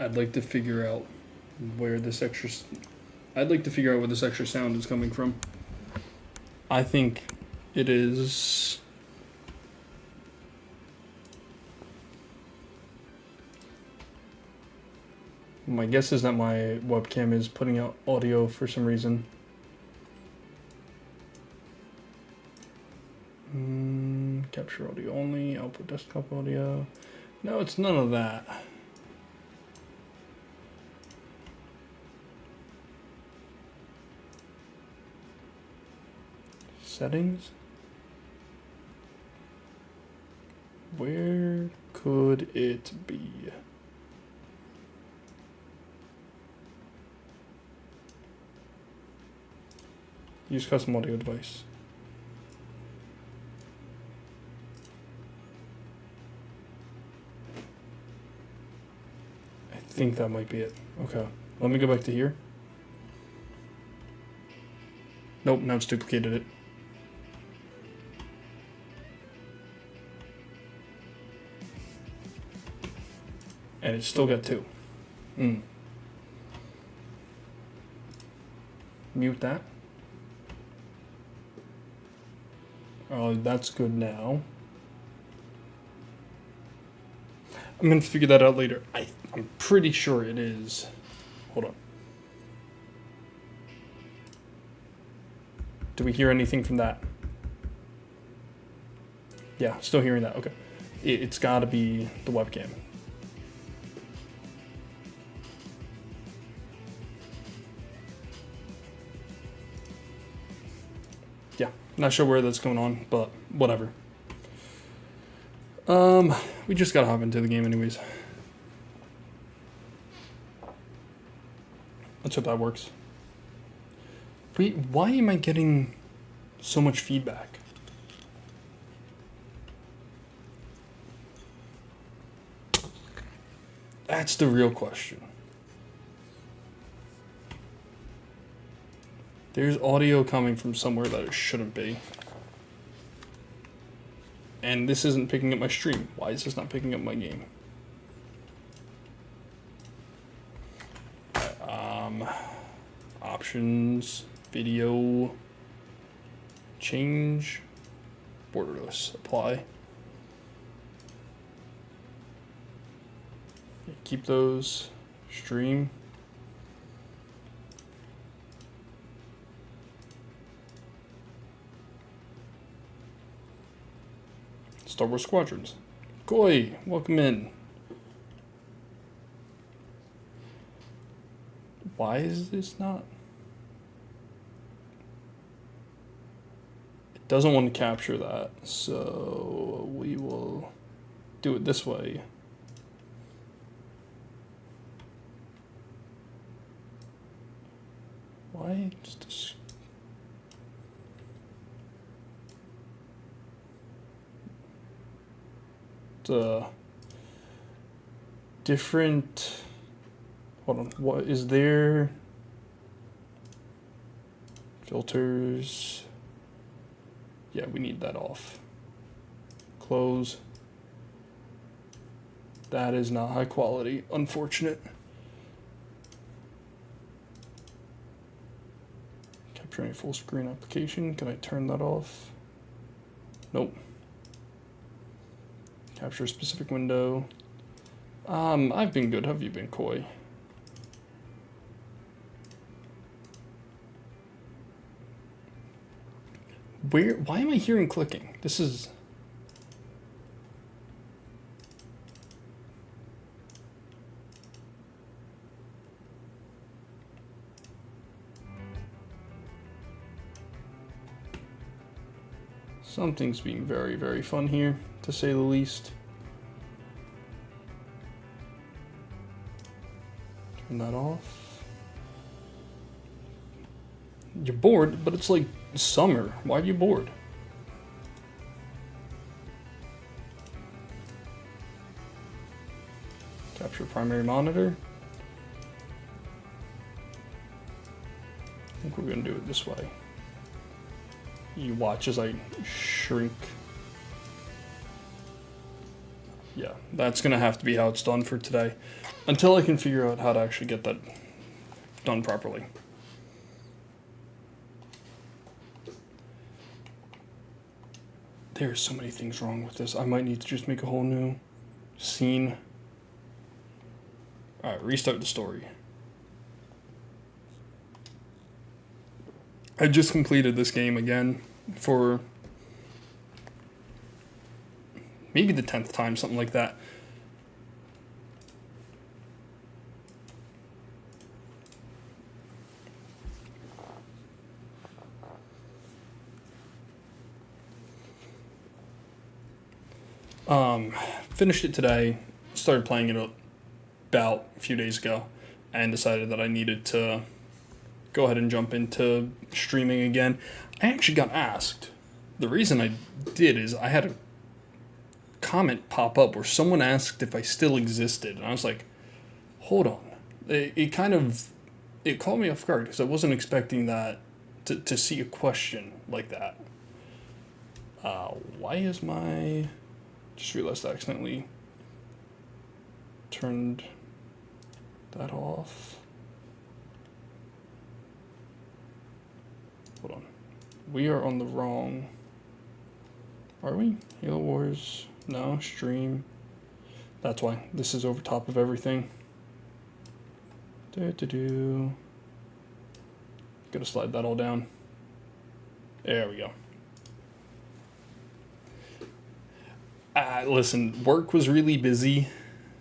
I'd like to figure out where this extra. I'd like to figure out where this extra sound is coming from. I think it is. My guess is that my webcam is putting out audio for some reason. Capture audio only, output desktop audio. No, it's none of that. Settings? Where could it be? Use custom audio device. I think that might be it. Okay, let me go back to here. Nope, now it's duplicated it. And it's still got 2. Mute that. Oh, that's good now. I'm gonna figure that out later. I'm pretty sure it is. Hold on. Do we hear anything from that? Yeah, still hearing that. Okay. It's gotta be the webcam. Yeah, not sure where that's going on, but whatever. We just gotta hop into the game anyways. Let's hope that works. Wait, why am I getting so much feedback? That's the real question. There's audio coming from somewhere that it shouldn't be. And this isn't picking up my stream. Why is this not picking up my game? Options, video, change, borderless, apply. Keep those, stream. Star Wars Squadrons. Koi, welcome in. Why is this not? It doesn't want to capture that, so we will do it this way. Why just different. Hold on. What is there? Filters. Yeah, we need that off. Close. That is not high quality. Unfortunate. Capturing full screen application. Can I turn that off? Nope. Capture a specific window. I've been good. Have you been, Koi? Why am I hearing clicking? This is... Something's being very, very fun here, to say the least. Turn that off. You're bored, but it's like summer. Why are you bored? Capture primary monitor. I think we're gonna do it this way. You watch as I shrink. Yeah, that's going to have to be how it's done for today. Until I can figure out how to actually get that done properly. There's so many things wrong with this. I might need to just make a whole new scene. Alright, restart the story. I just completed this game again for maybe the 10th time, something like that. Finished it today, started playing it about a few days ago, and decided that I needed to go ahead and jump into streaming again. I actually got asked. The reason I did is I had a comment pop up where someone asked if I still existed, and I was like, hold on. It caught me off guard because I wasn't expecting that to see a question like that. Why is my... Just realized I accidentally turned that off. Hold on. We are on the wrong... Are we? Halo Wars? No. Stream. That's why. This is over top of everything. Gotta slide that all down. There we go. Listen, work was really busy,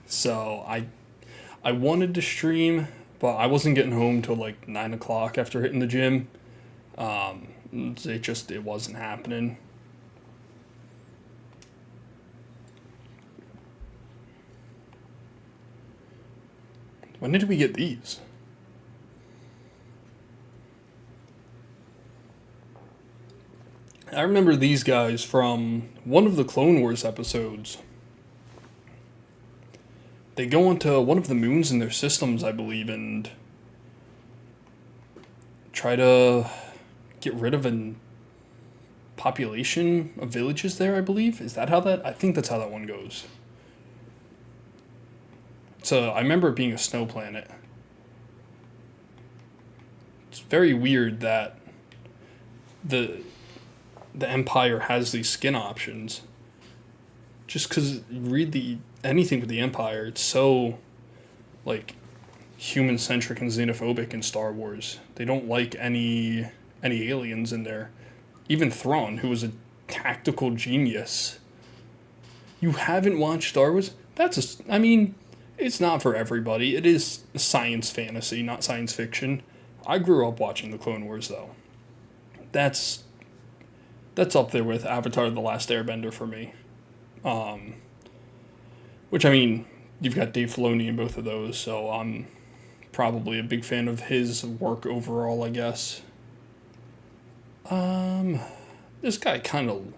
so I wanted to stream, but I wasn't getting home till like 9 o'clock after hitting the gym. It wasn't happening. When did we get these? I remember these guys from one of the Clone Wars episodes. They go onto one of the moons in their systems, I believe, and try to get rid of a population of villages there, I believe. Is that how that... I think that's how that one goes. So I remember it being a snow planet. It's very weird that the Empire has these skin options. Just because you read anything with the Empire, it's so like human-centric and xenophobic in Star Wars. They don't like any aliens in there. Even Thrawn, who was a tactical genius. You haven't watched Star Wars? It's not for everybody. It is science fantasy, not science fiction. I grew up watching the Clone Wars, though. That's up there with Avatar: The Last Airbender for me. Which, you've got Dave Filoni in both of those, so I'm probably a big fan of his work overall, I guess. This guy kind of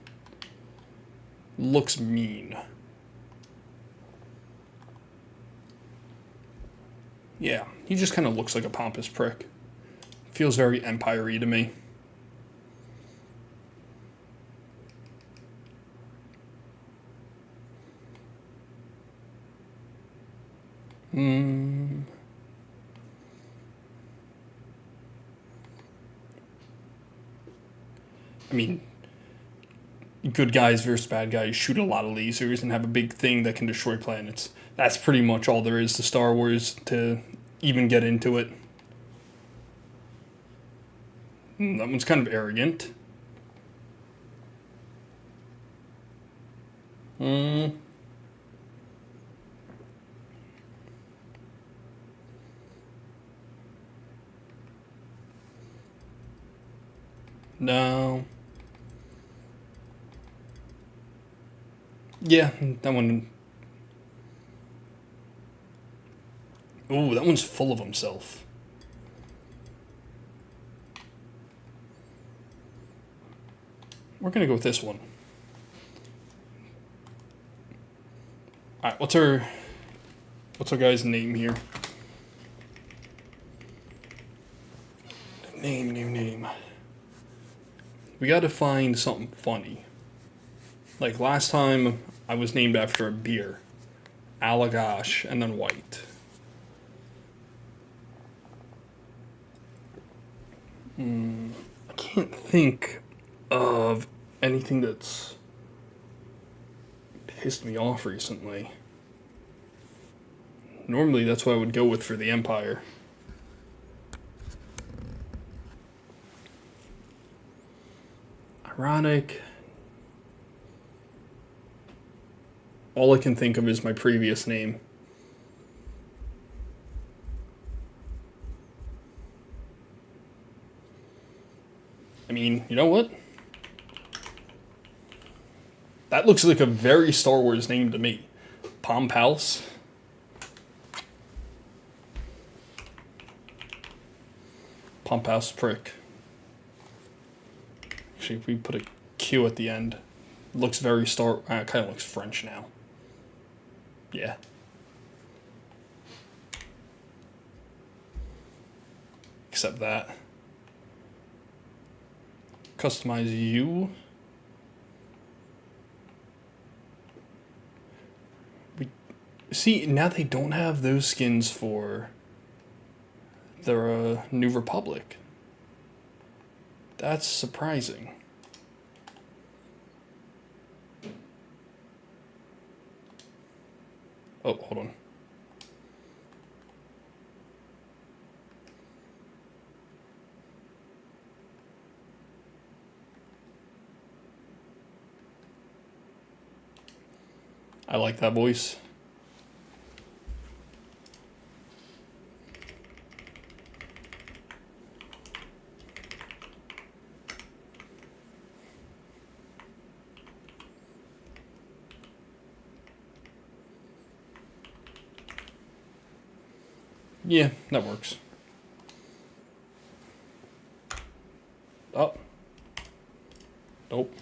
looks mean. Yeah, he just kind of looks like a pompous prick. Feels very Empire-y to me. Good guys versus bad guys shoot a lot of lasers and have a big thing that can destroy planets. That's pretty much all there is to Star Wars to even get into it. That one's kind of arrogant. No. Yeah, that one. Ooh, that one's full of himself. We're gonna go with this one. Alright, what's our guy's name here? Name. We gotta find something funny. Like last time, I was named after a beer, Allagash, and then white. I can't think of anything that's pissed me off recently. Normally, that's what I would go with for the Empire. Ironic. All I can think of is my previous name. I mean, you know what? That looks like a very Star Wars name to me. Palm Palace. Pompous prick. Actually, if we put a Q at the end, looks very kind of looks French now. Yeah. Except that. Customize you. See, now they don't have those skins for the New Republic. That's surprising. Oh, hold on. I like that voice. Yeah, that works. Oh. Nope.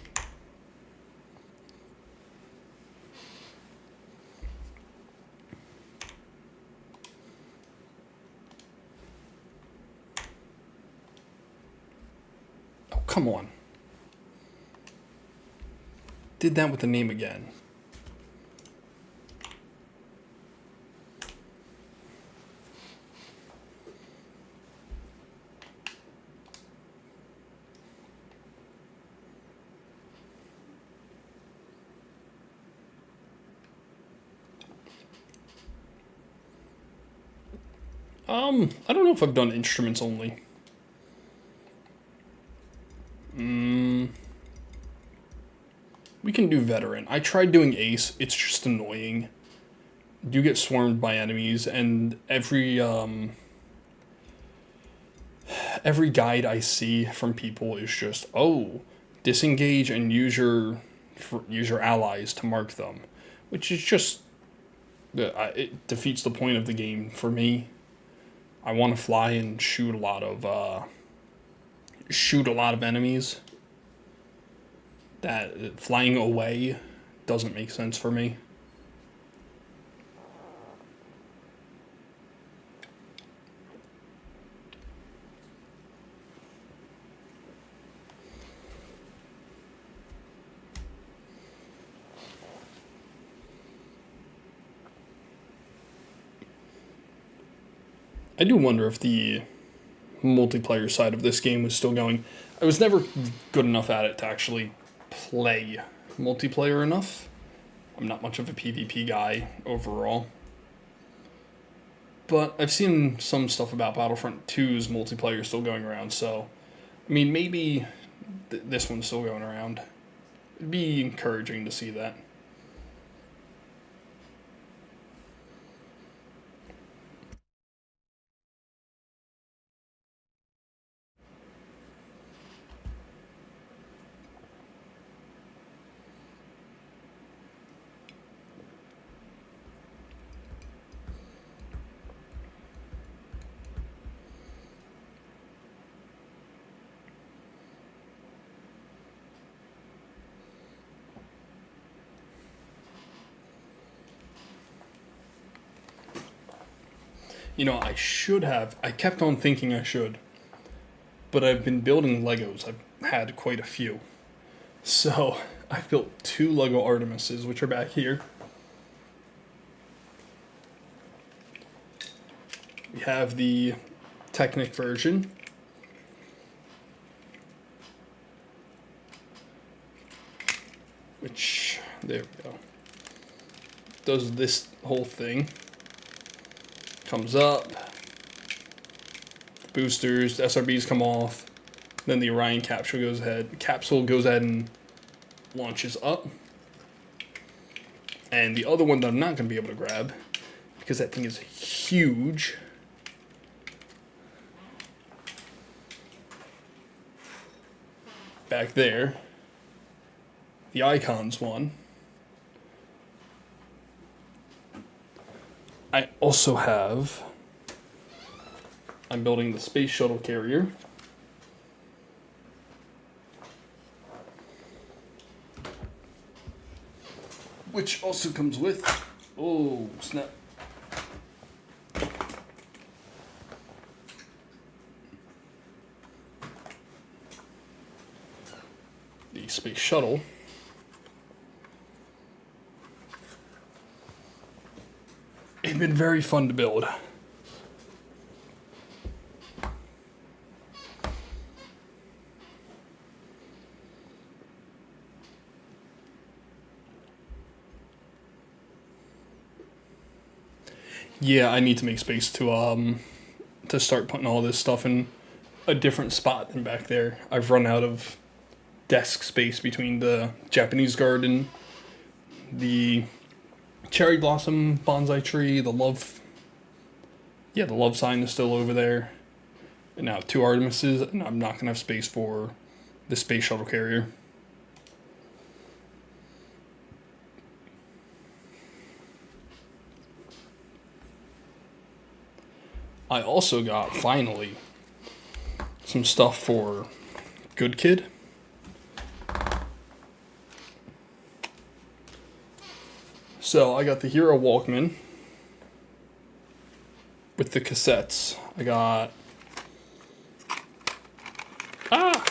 Oh, come on. Did that with the name again. I don't know if I've done instruments only. We can do veteran. I tried doing ace. It's just annoying. You get swarmed by enemies, and every guide I see from people is just, oh, disengage and use your allies to mark them, which is just it defeats the point of the game for me. I want to fly and shoot a lot of enemies. That flying away doesn't make sense for me. I do wonder if the multiplayer side of this game was still going. I was never good enough at it to actually play multiplayer enough. I'm not much of a PvP guy overall. But I've seen some stuff about Battlefront 2's multiplayer still going around, so I mean, maybe this one's still going around. It'd be encouraging to see that. You know, I kept on thinking I should, but I've been building Legos. I've had quite a few. So I've built 2 Lego Artemises, which are back here. We have the Technic version. Which, there we go. Does this whole thing. Comes up. Boosters, the SRBs come off. Then the Orion capsule goes ahead and launches up. And the other one that I'm not going to be able to grab, because that thing is huge, back there, the Icons one. I also have, I'm building the Space Shuttle carrier. Which also comes with, oh snap, the Space Shuttle. It's been very fun to build. Yeah, I need to make space to start putting all this stuff in a different spot than back there. I've run out of desk space between the Japanese garden, the cherry blossom bonsai tree, the love sign is still over there, and now 2 Artemises, and I'm not gonna have space for the Space Shuttle carrier. I also got, finally, some stuff for Good Kid. So I got the Hero Walkman with the cassettes. I got I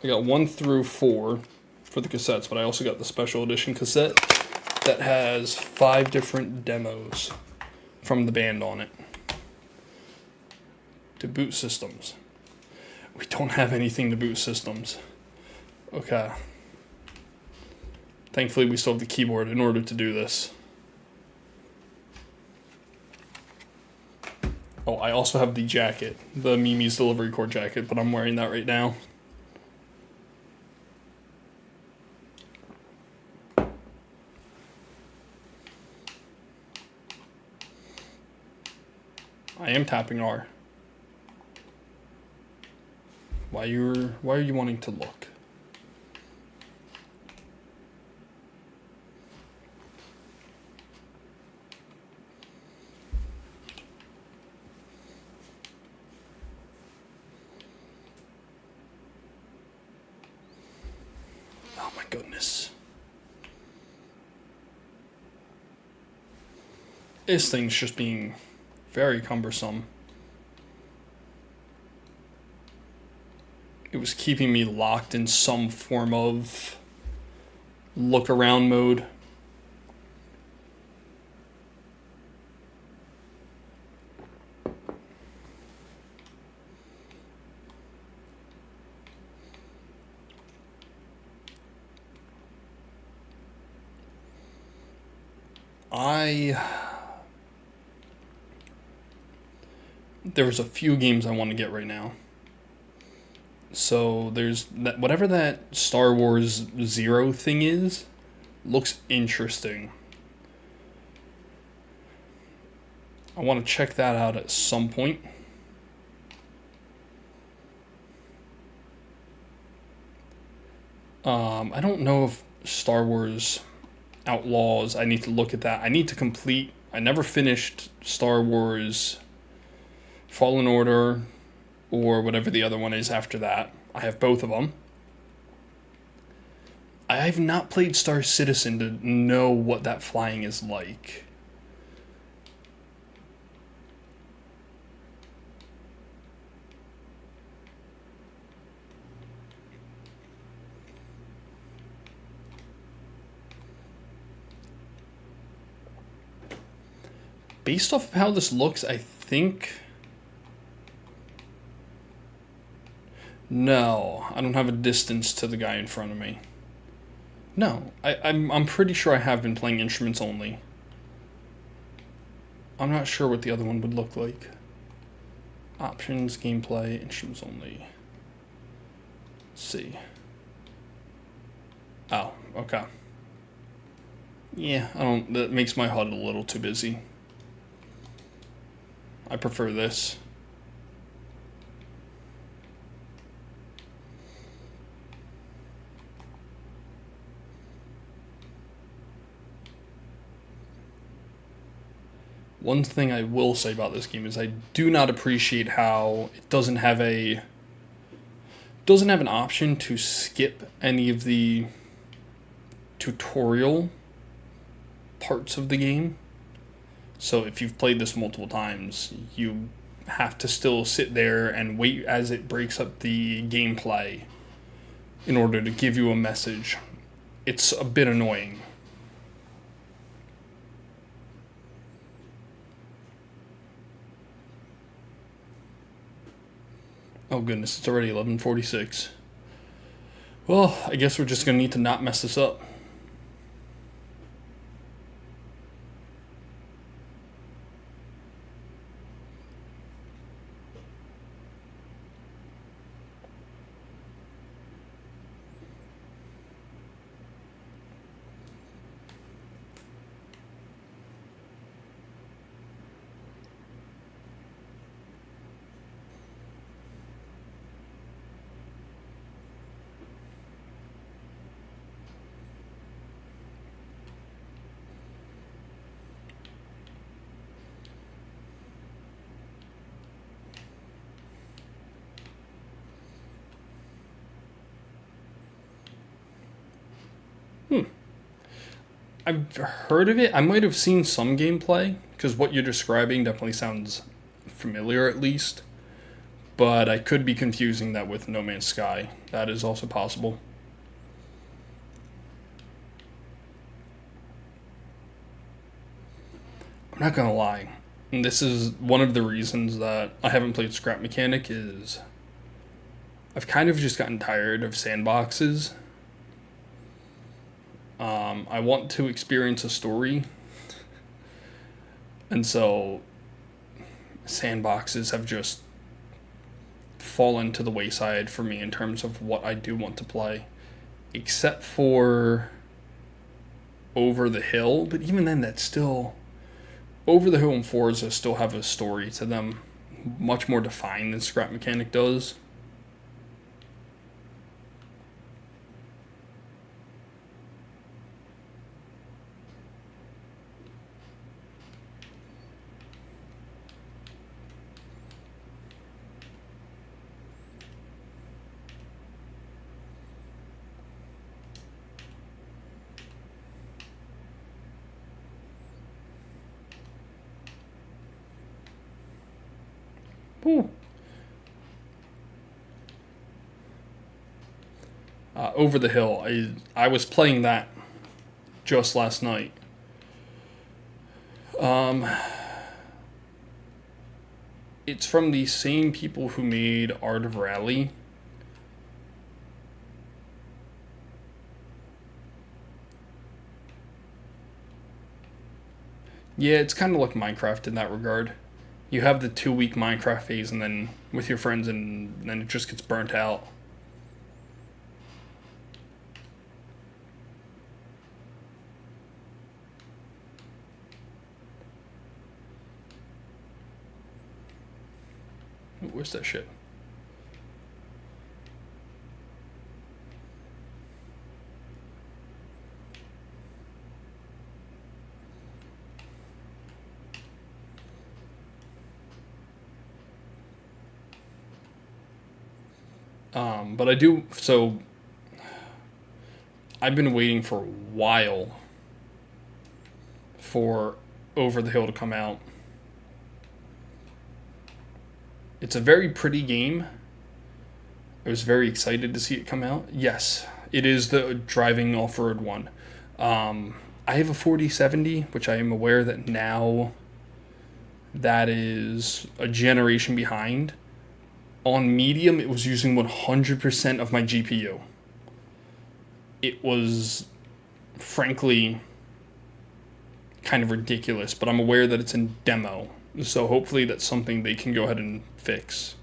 got 1 through 4 for the cassettes, but I also got the special edition cassette that has 5 different demos from the band on it to boot systems. We don't have anything to boot systems. Okay. Thankfully, we still have the keyboard in order to do this. Oh, I also have the jacket, the Mimi's Delivery Cord jacket, but I'm wearing that right now. I am tapping R. Why are you wanting to look? Oh my goodness. This thing's just being very cumbersome. It was keeping me locked in some form of look around mode. There's a few games I want to get right now. So there's that, whatever that Star Wars Zero thing is, looks interesting. I want to check that out at some point. I don't know if Star Wars Outlaws, I need to look at that. I need to complete, I never finished Star Wars Fallen Order or whatever the other one is after that. I have both of them. I have not played Star Citizen to know what that flying is like. Based off of how this looks, I think... No, I don't have a distance to the guy in front of me. No, I'm pretty sure I have been playing instruments only. I'm not sure what the other one would look like. Options, gameplay, instruments only. Let's see. Oh, okay. Yeah, that makes my HUD a little too busy. I prefer this. One thing I will say about this game is I do not appreciate how it doesn't have an option to skip any of the tutorial parts of the game. So if you've played this multiple times, you have to still sit there and wait as it breaks up the gameplay in order to give you a message. It's a bit annoying. Oh goodness, it's already 11:46. Well, I guess we're just going to need to not mess this up. I've heard of it. I might have seen some gameplay, because what you're describing definitely sounds familiar at least. But I could be confusing that with No Man's Sky. That is also possible. I'm not gonna lie. And this is one of the reasons that I haven't played Scrap Mechanic is I've kind of just gotten tired of sandboxes. I want to experience a story, and so sandboxes have just fallen to the wayside for me in terms of what I do want to play, except for Over the Hill. But even then, that's still... Over the Hill and Forza still have a story to them, much more defined than Scrap Mechanic does. Ooh. Over the Hill. I was playing that just last night. It's from the same people who made Art of Rally. Yeah, it's kind of like Minecraft in that regard. You have the 2-week Minecraft phase, and then with your friends, and then it just gets burnt out. Ooh, where's that shit? But I do, so I've been waiting for a while for Over the Hill to come out. It's a very pretty game. I was very excited to see it come out. Yes, it is the driving off-road one. I have a 4070, which I am aware that now that is a generation behind. On medium, it was using 100% of my GPU. It was, frankly, kind of ridiculous, but I'm aware that it's in demo. So hopefully that's something they can go ahead and fix.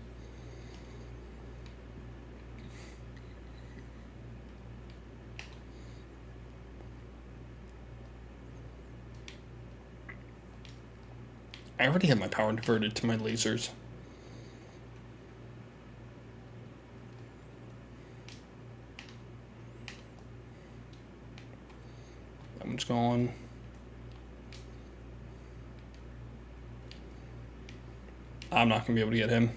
I already have my power diverted to my lasers. That one's gone. I'm not going to be able to get him.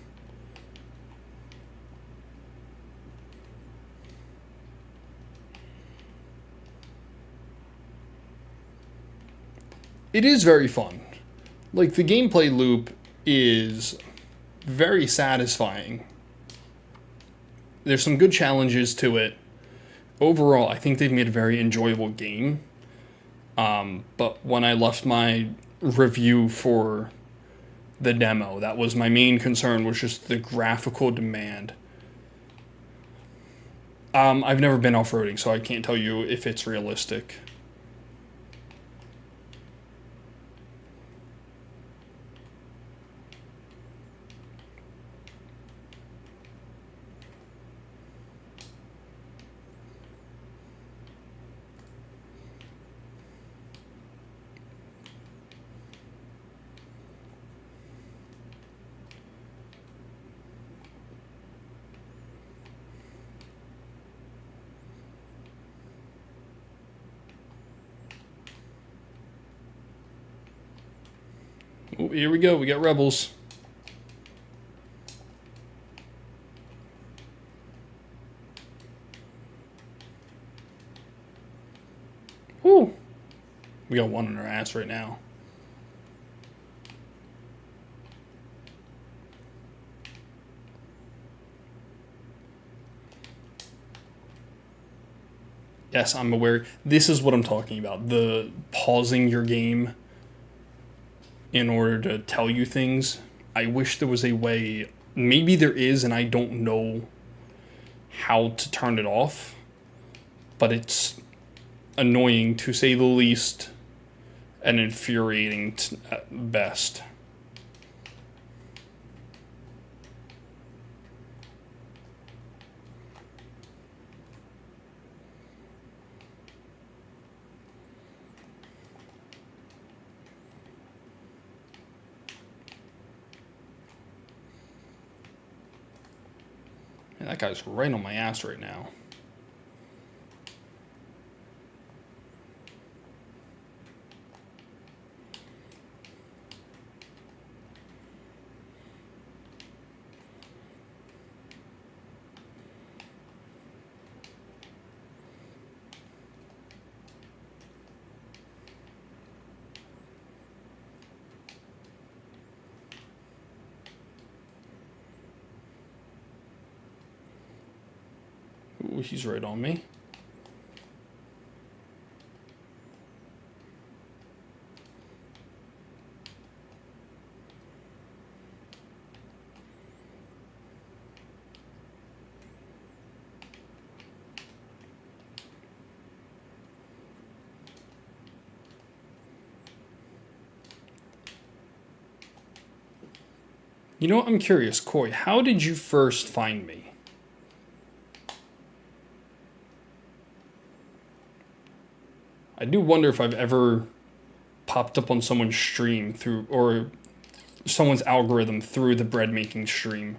It is very fun. Like, the gameplay loop is very satisfying. There's some good challenges to it. Overall, I think they've made a very enjoyable game. But when I left my review for the demo, that was my main concern, was just the graphical demand. I've never been off-roading, so I can't tell you if it's realistic. Oh, here we go. We got rebels. Whew. We got one on our ass right now. Yes, I'm aware. This is what I'm talking about. The pausing your game in order to tell you things. I wish there was a way. Maybe there is, and I don't know how to turn it off. But it's annoying, to say the least, and infuriating at best. Man, that guy's right on my ass right now. Ooh, he's right on me. You know what? I'm curious, Coy, how did you first find me? I do wonder if I've ever popped up on someone's stream through, or someone's algorithm through the bread making stream.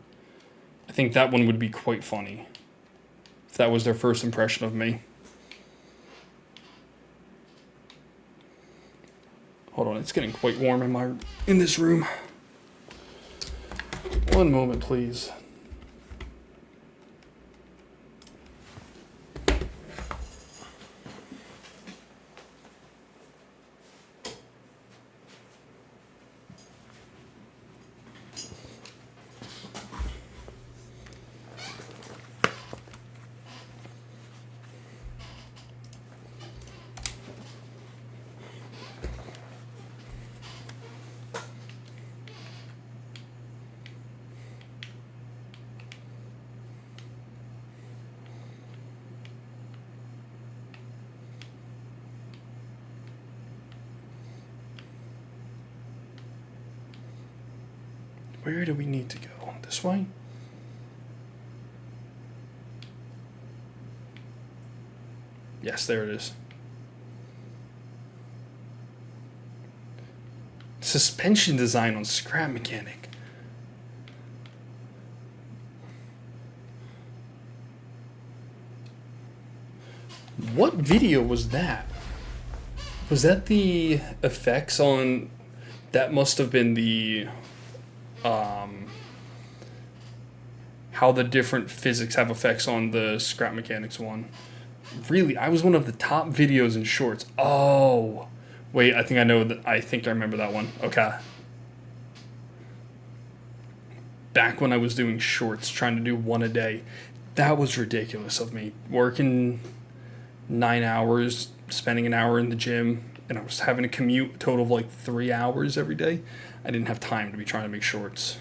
I think that one would be quite funny if that was their first impression of me. Hold on, it's getting quite warm in this room. One moment, please. Where do we need to go? This way? Yes, there it is. Suspension design on Scrap Mechanic. What video was that? Was that the effects on... That must have been the... how the different physics have effects on the Scrap Mechanics one. Really, I was one of the top videos in shorts. Oh, wait, I think I know that. I think I remember that one. Okay. Back when I was doing shorts, trying to do one a day, that was ridiculous of me. Working 9 hours, spending an hour in the gym, and I was having to commute a total of like 3 hours every day. I didn't have time to be trying to make shorts.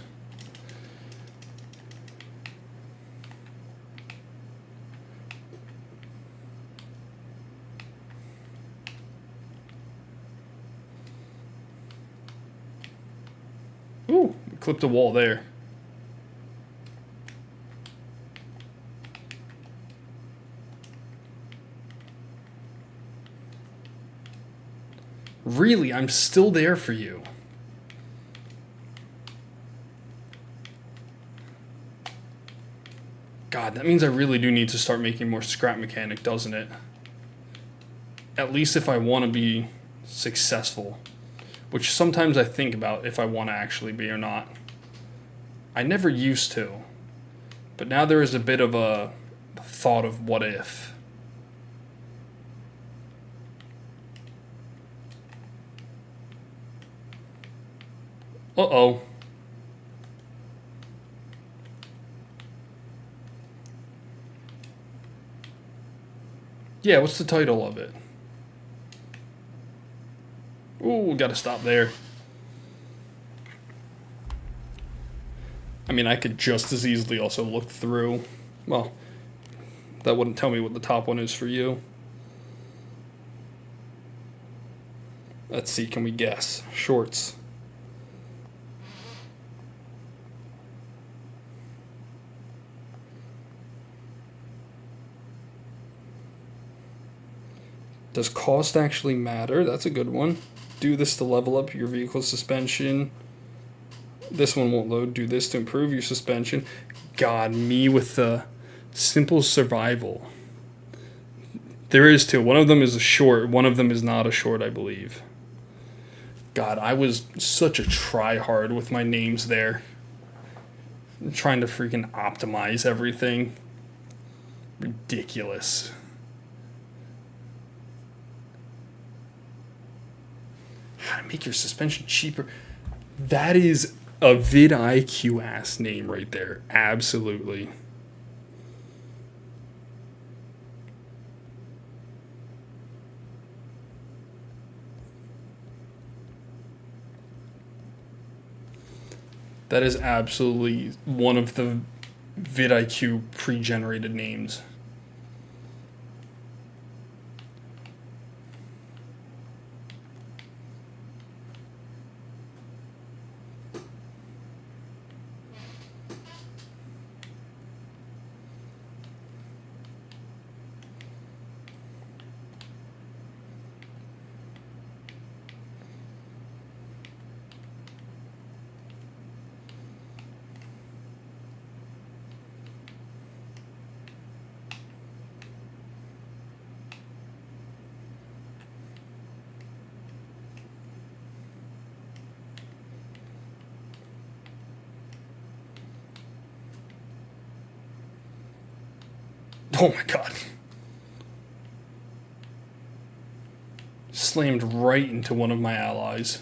Ooh, we clipped a wall there. Really, I'm still there for you. God, that means I really do need to start making more Scrap Mechanic, doesn't it? At least if I want to be successful. Which sometimes I think about if I want to actually be or not. I never used to. But now there is a bit of a thought of what if. Uh-oh. Yeah, what's the title of it? Ooh, gotta stop there. I mean, I could just as easily also look through. Well, that wouldn't tell me what the top one is for you. Let's see, can we guess? Shorts. Does cost actually matter? That's a good one. Do this to level up your vehicle's suspension. This one won't load. Do this to improve your suspension. God, me with the simple survival. There is two. One of them is a short. One of them is not a short, I believe. God, I was such a tryhard with my names there. I'm trying to freaking optimize everything. Ridiculous. How to make your suspension cheaper. That is a vidIQ ass name right there. Absolutely. That is absolutely one of the vidIQ pre-generated names. Oh my god. Slammed right into one of my allies.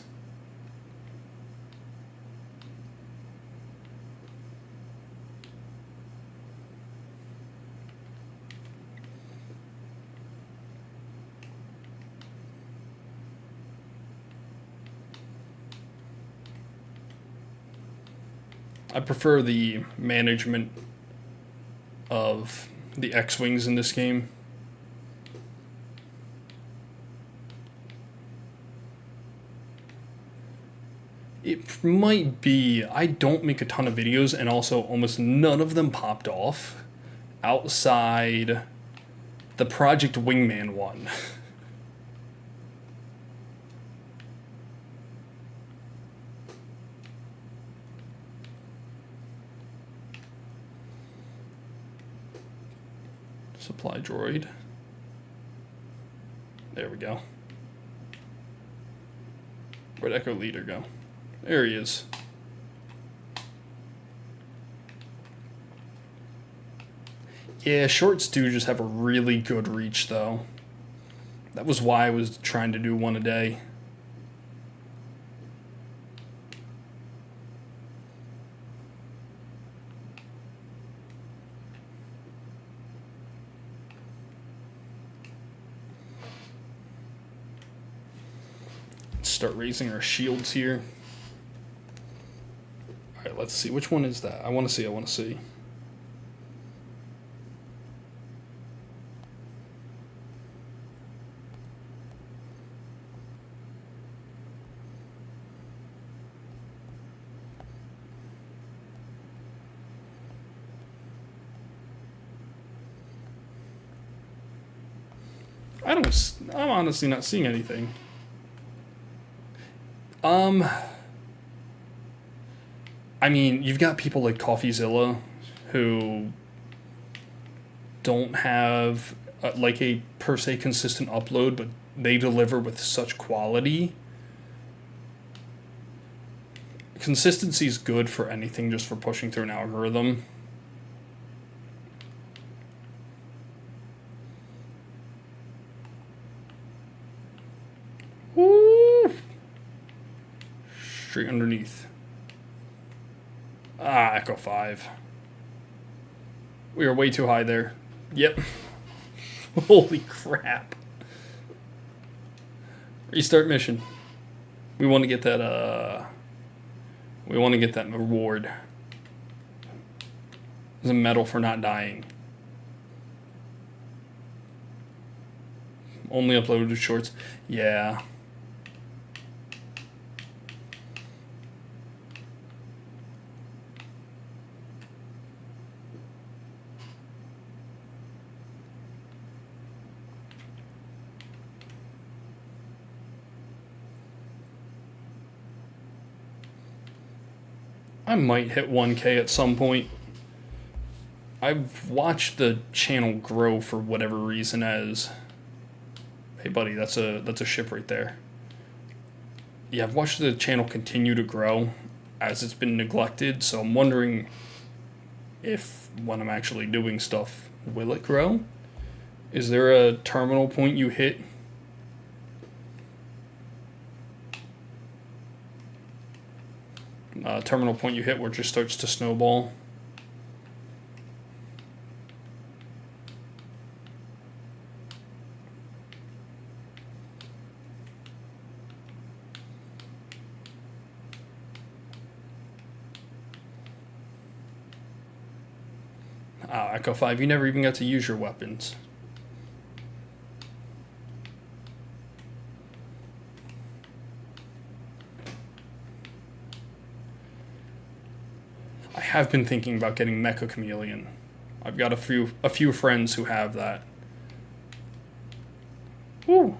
I prefer the management of the X-Wings in this game. It might be. I don't make a ton of videos, and also almost none of them popped off outside the Project Wingman one. Supply droid. There we go. Where'd Echo Leader go? There he is. Yeah, shorts do just have a really good reach, though. That was why I was trying to do one a day. Start raising our shields here. All right, let's see. Which one is that? I want to see. I'm honestly not seeing anything. I mean, you've got people like CoffeeZilla who don't have like a per se consistent upload, but they deliver with such quality. Consistency is good for anything, just for pushing through an algorithm. Woo! Straight underneath. Ah, Echo 5. We are way too high there. Yep. Holy crap. Restart mission. We want to get that, reward. There's a medal for not dying. Only uploaded shorts. Yeah. I might hit 1K at some point. I've watched the channel grow for whatever reason as... Hey buddy, that's a ship right there. Yeah, I've watched the channel continue to grow as it's been neglected, so I'm wondering if when I'm actually doing stuff, will it grow? Is there a terminal point you hit? Terminal point you hit where it just starts to snowball. Echo 5, you never even got to use your weapons. I have been thinking about getting Mecha Chameleon. I've got a few friends who have that. Woo!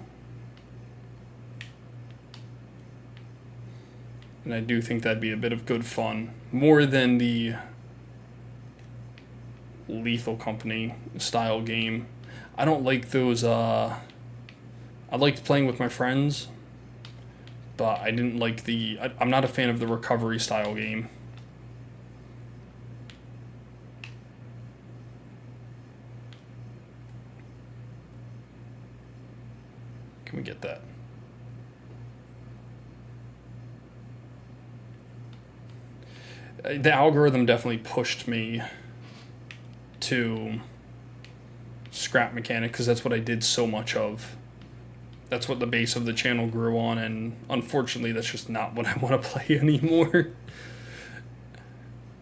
And I do think that'd be a bit of good fun. More than the Lethal Company style game. I don't like those, I liked playing with my friends, but I didn't like I'm not a fan of the recovery style game. Can we get that? The algorithm definitely pushed me to scrap mechanic because that's what I did so much of. That's what the base of the channel grew on, and unfortunately that's just not what I want to play anymore.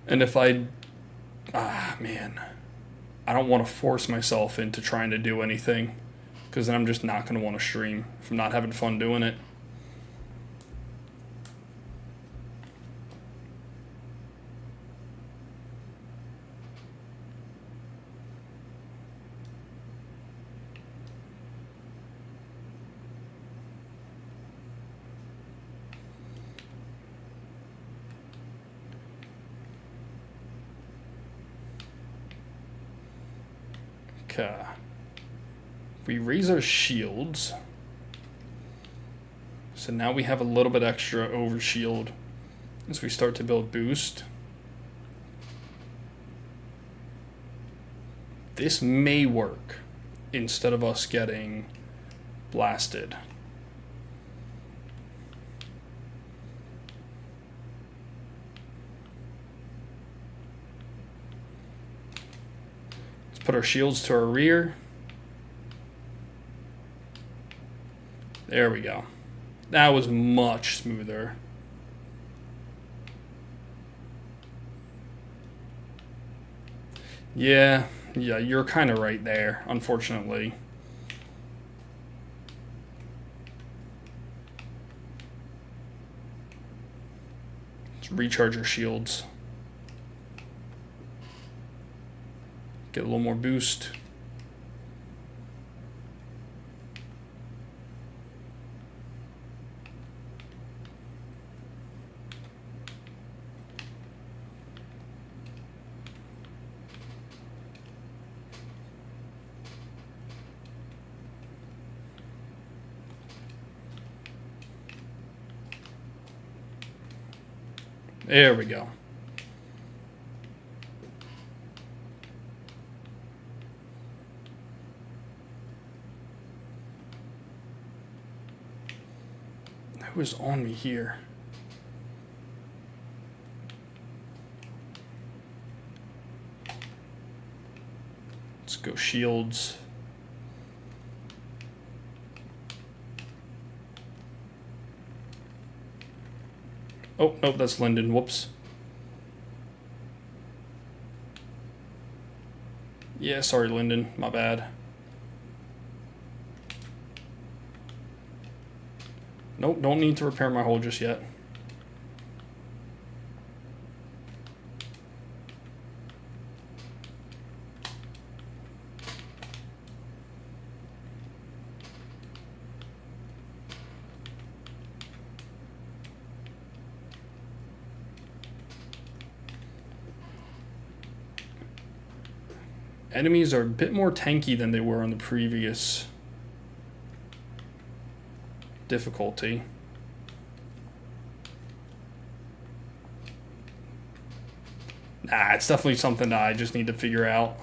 And if man, I don't want to force myself into trying to do anything, because then I'm just not going to want to stream if I'm not having fun doing it. Okay. We raise our shields. So now we have a little bit extra over shield as we start to build boost. This may work instead of us getting blasted. Let's put our shields to our rear. There we go. That was much smoother. Yeah, you're kind of right there, unfortunately. Let's recharge your shields. Get a little more boost. There we go. Who is on me here? Let's go shields. Oh, nope, that's Linden. Whoops. Yeah, sorry, Linden. My bad. Nope, don't need to repair my hull just yet. Enemies are a bit more tanky than they were on the previous difficulty. Nah, it's definitely something that I just need to figure out.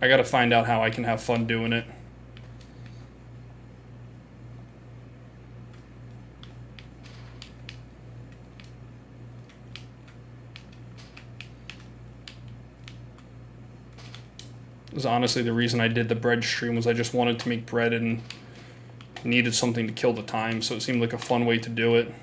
I gotta find out how I can have fun doing it. Was honestly the reason I did the bread stream was I just wanted to make bread and needed something to kill the time, so it seemed like a fun way to do it.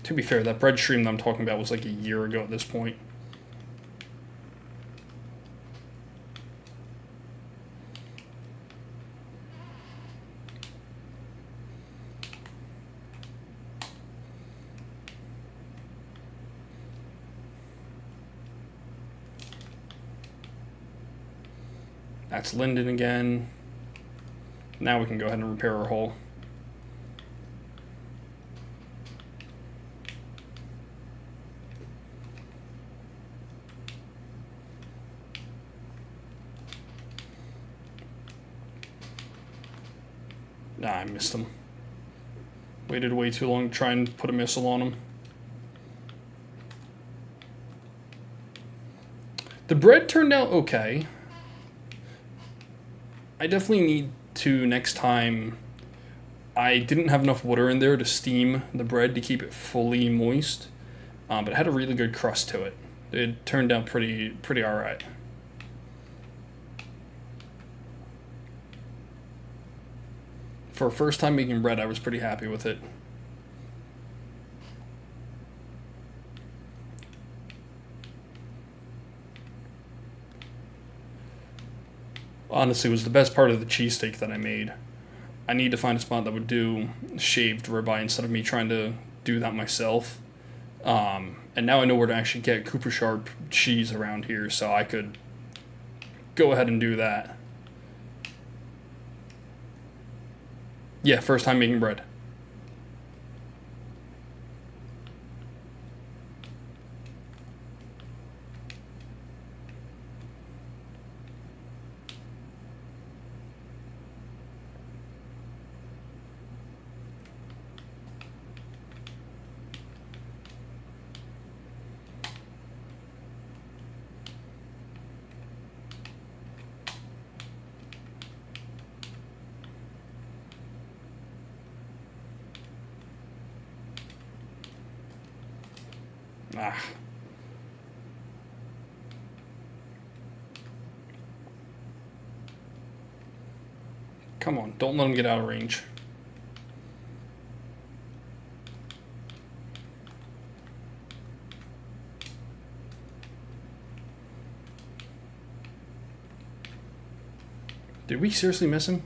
To be fair, that bread stream that I'm talking about was like a year ago at this point. That's Linden again. Now we can go ahead and repair our hull. Nah, I missed him. Waited way too long to try and put a missile on him. The bread turned out okay. I definitely need to next time. I didn't have enough water in there to steam the bread to keep it fully moist, but it had a really good crust to it. It turned out pretty alright. For a first time making bread, I was pretty happy with it. Honestly, it was the best part of the cheesesteak that I made. I need to find a spot that would do shaved ribeye instead of me trying to do that myself. And now I know where to actually get Cooper Sharp cheese around here, so I could go ahead and do that. Yeah, first time making bread. Ah. Come on, don't let him get out of range. Did we seriously miss him?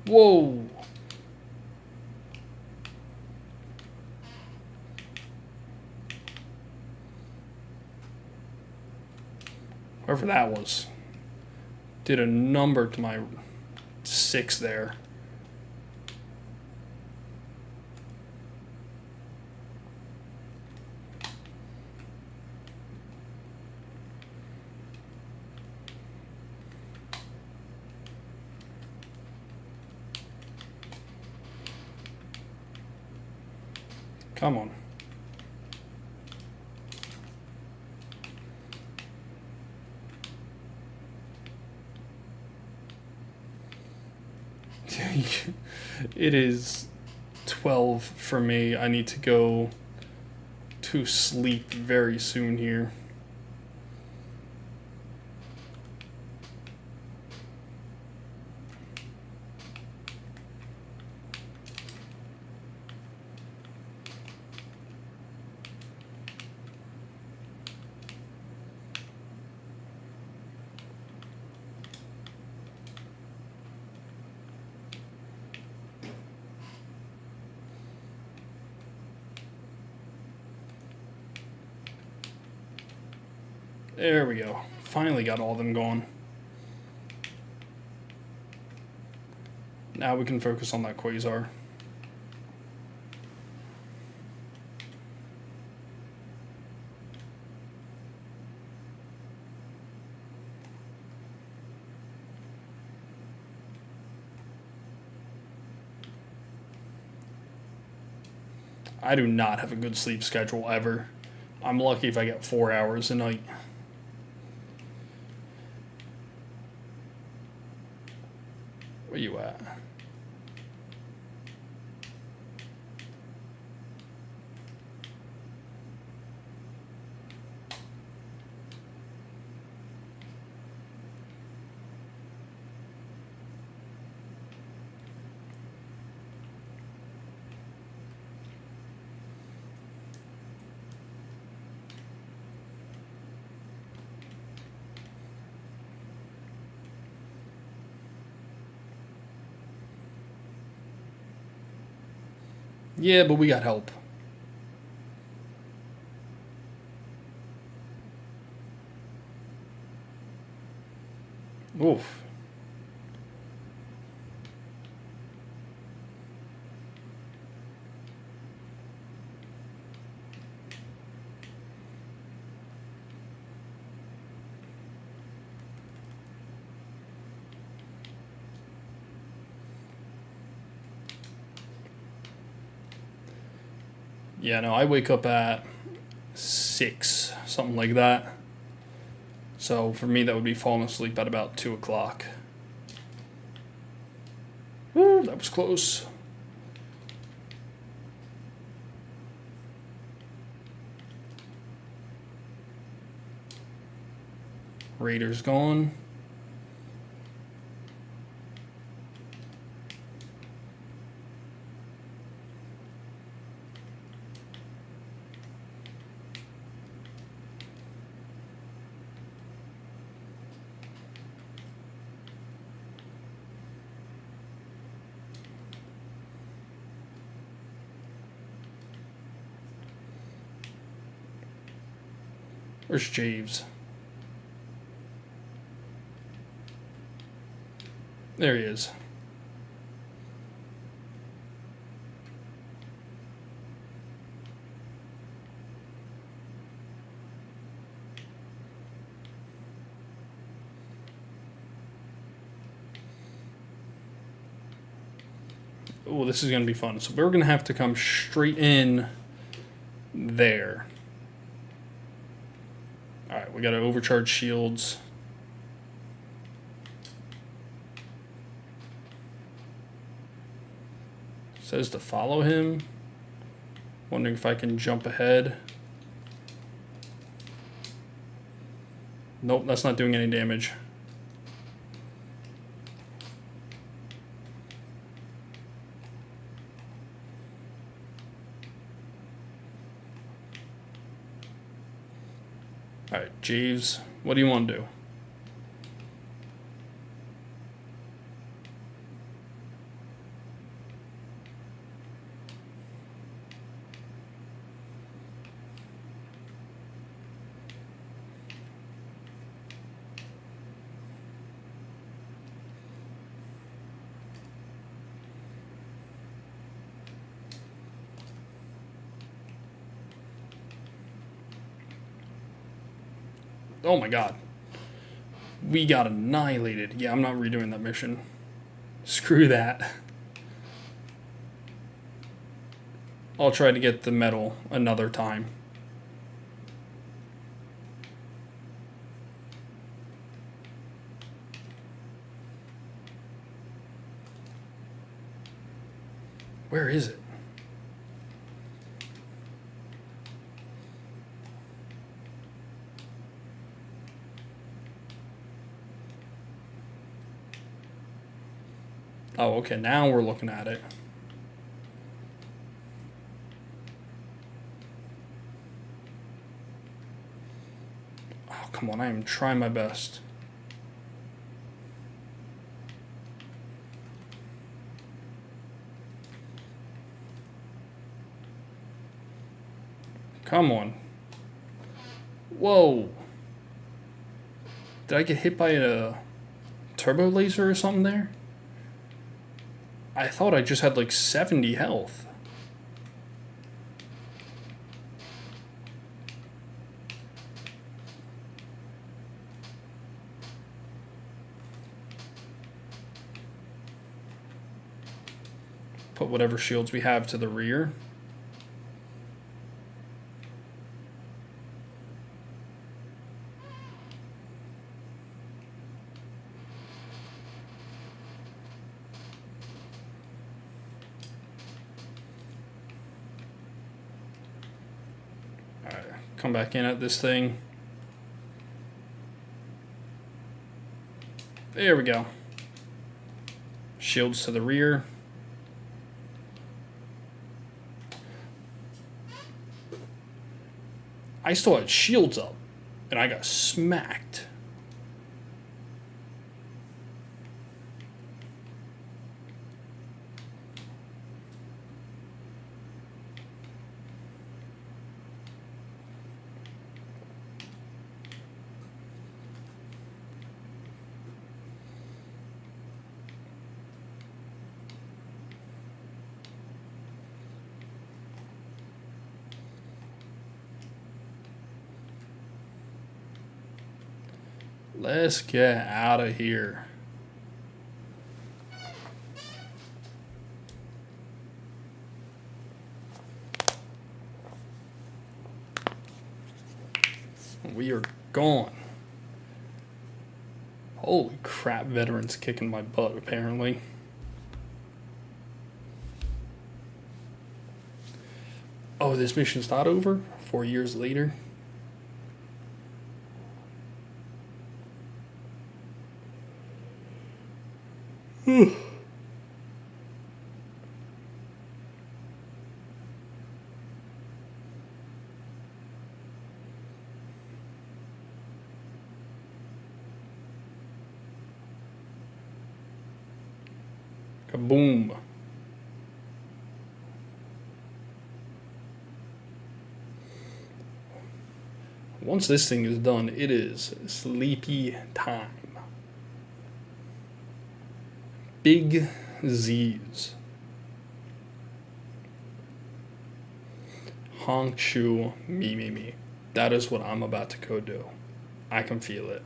Whoa! Whoever that was did a number to my 6 there. Come on. It is 12 for me. I need to go to sleep very soon here. There we go. Finally got all of them going. Now we can focus on that quasar. I do not have a good sleep schedule ever. I'm lucky if I get 4 hours a night. Where you at? Yeah, but we got help. Oof. Yeah, no, I wake up at 6, something like that. So for me, that would be falling asleep at about 2 o'clock. Woo, that was close. Raiders gone. Where's Javes? There he is. Oh, this is going to be fun. So we're going to have to come straight in there. Alright, we got to overcharge shields. Says to follow him. Wondering if I can jump ahead. Nope, that's not doing any damage. Alright, Jeeves, what do you want to do? Oh my god. We got annihilated. Yeah, I'm not redoing that mission. Screw that. I'll try to get the medal another time. Where is it? Oh, okay, now we're looking at it. Oh, come on, I am trying my best. Come on. Whoa. Did I get hit by a turbo laser or something there? I thought I just had like 70 health. Put whatever shields we have to the rear. Come back in at this thing. There we go. Shields to the rear. I still had shields up, and I got smacked. Let's get out of here. We are gone. Holy crap, veterans kicking my butt, apparently. Oh, this mission's not over? 4 years later? Kaboom. Once this thing is done, it is sleepy time. Big Z's. Honk, shoo, me. That is what I'm about to go do. I can feel it.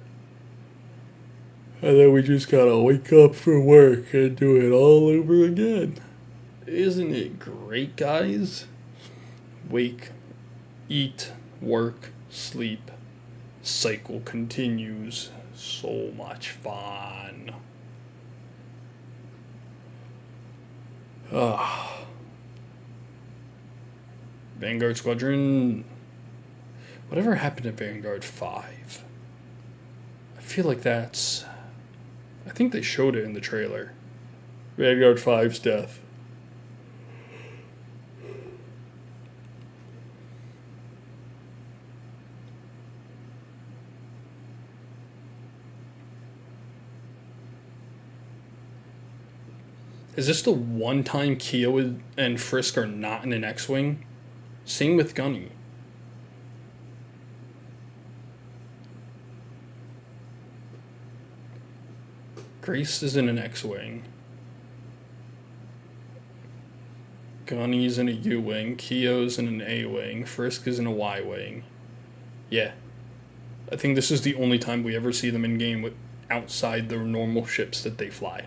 And then we just gotta wake up for work and do it all over again. Isn't it great, guys? Wake, eat, work, sleep. Cycle continues. So much fun. Vanguard Squadron. Whatever happened to Vanguard 5? I feel like that's... I think they showed it in the trailer. Vanguard 5's death. Is this the one time Keo and Frisk are not in an X-Wing? Same with Gunny. Grace is in an X-Wing. Gunny's in a U-Wing. Keo's in an A-Wing. Frisk is in a Y-Wing. Yeah. I think this is the only time we ever see them in game with outside their normal ships that they fly.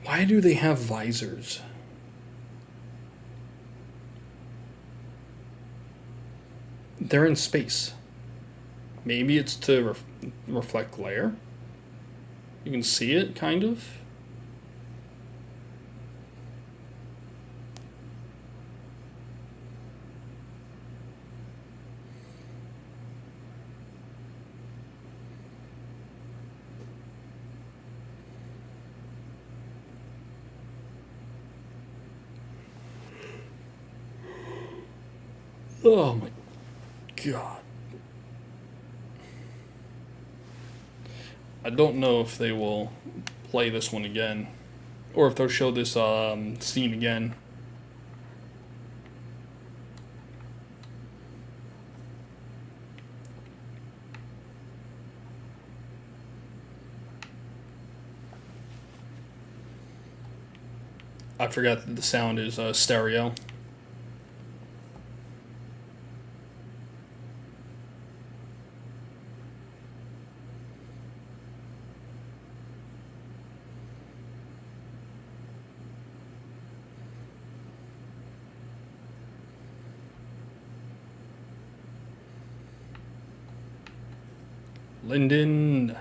Why do they have visors? They're in space. Maybe it's to reflect glare? You can see it, kind of? Oh my god. I don't know if they will play this one again, or if they'll show this scene again. I forgot that the sound is stereo. Lyndon.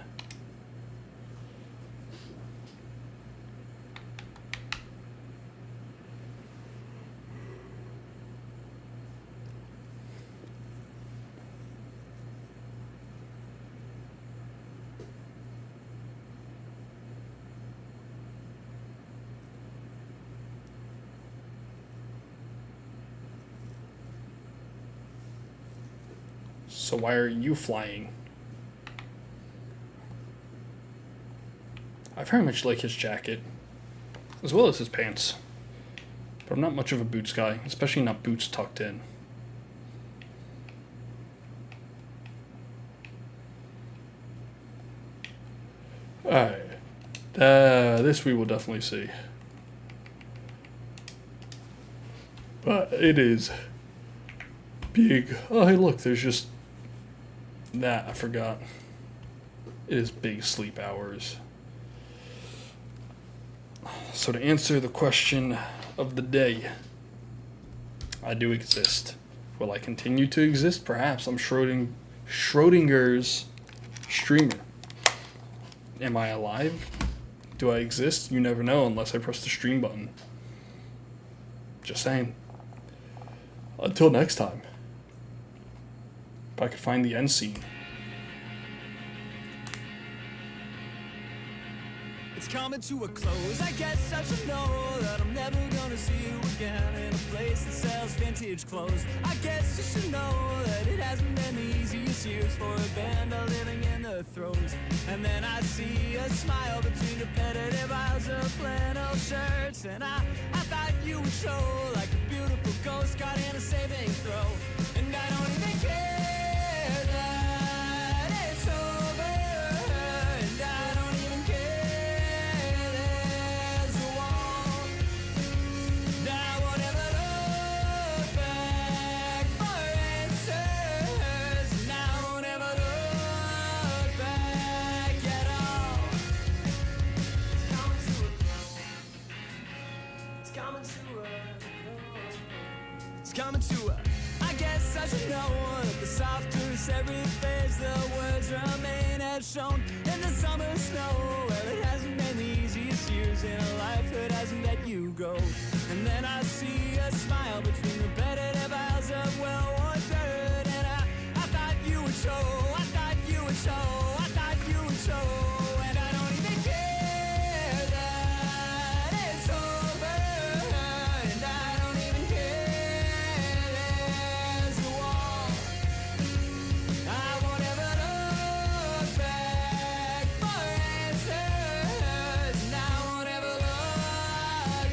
So why are you flying? I very much like his jacket, as well as his pants. But I'm not much of a boots guy, especially not boots tucked in. Alright. This we will definitely see. But it is big. Oh, hey, look, there's just that. I forgot. It is big sleep hours. So to answer the question of the day, I do exist. Will I continue to exist? Perhaps. I'm Schrodinger's streamer. Am I alive? Do I exist? You never know unless I press the stream button. Just saying. Until next time. If I could find the end scene. It's coming to a close. I guess I should know that I'm never gonna see you again in a place that sells vintage clothes. I guess you should know that it hasn't been the easiest years for a band of living in the throes. And then I see a smile between repetitive aisles of flannel shirts, and I thought you would show like a beautiful ghost caught in a saving throw. And I don't even care that it's over, and I don't coming to a. I guess I should know that the softer every phase, the words remain as shown in the summer snow. Well, it hasn't been the easiest years in a life that hasn't let you go. And then I see a smile between repetitive aisles of well-worn dirt, and I thought you would show.